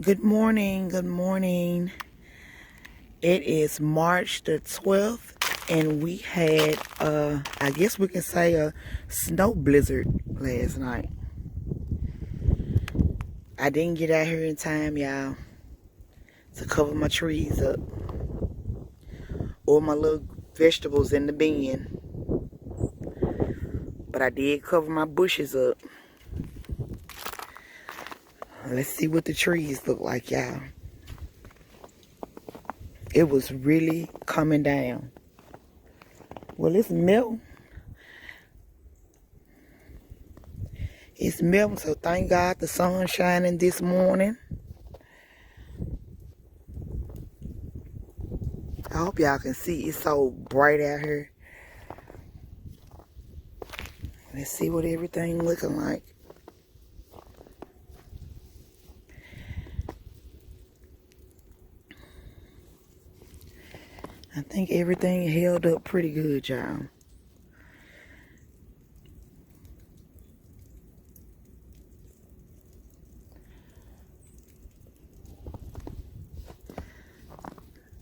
Good morning, good morning. It is March the 12th and we had I guess we can say a snow blizzard last night. I didn't get out here in time, y'all, to cover my trees up or my little vegetables in the bin. But I did cover my bushes up. Let's see what the trees look like, y'all. It was really coming down. Well, it's melting. It's melting, so thank God the sun's shining this morning. I hope y'all can see. It's so bright out here. Let's see what everything looking like. I think everything held up pretty good, y'all.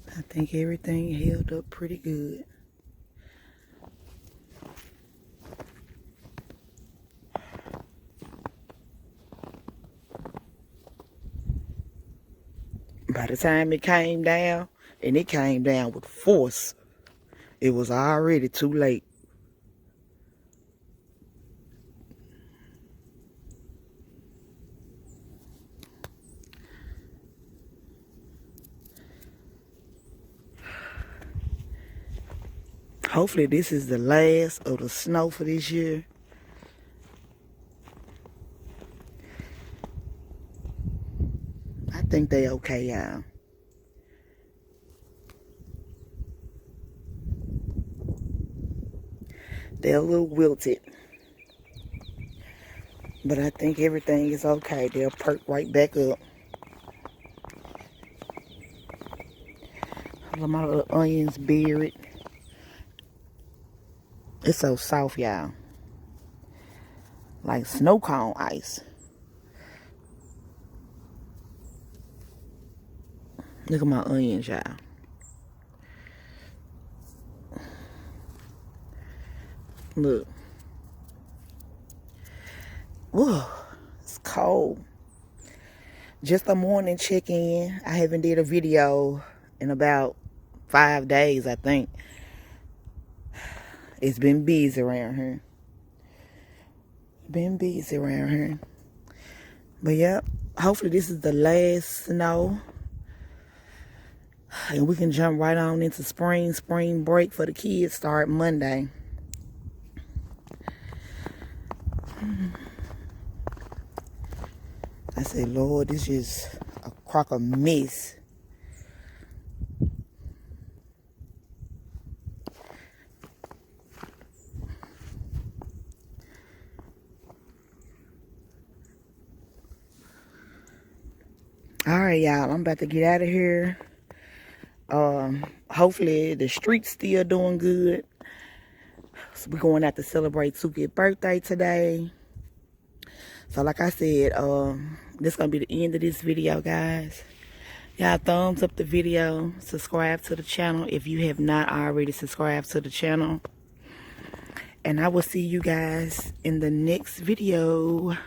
I think everything held up pretty good. By the time it came down, and it came down with force, it was already too late. Hopefully this is the last of the snow for this year. I think they okay, y'all. They're a little wilted. But I think everything is okay. They'll perk right back up. All of my little onions buried. It's so soft, y'all. Like snow cone ice. Look at my onions, y'all. Look. Whoa, it's cold. Just a morning check-in. I haven't did a video in about 5 days, I think. It's been busy around here. But yep, hopefully this is the last snow. And we can jump right on into spring break for the kids start Monday. I said, Lord, this is a crock of mess. All right, y'all, I'm about to get out of here. Hopefully the street's still doing good. So we're going out to celebrate Suki's birthday today. So like I said, this is going to be the end of this video, guys. Y'all thumbs up the video. Subscribe to the channel if you have not already subscribed to the channel. And I will see you guys in the next video.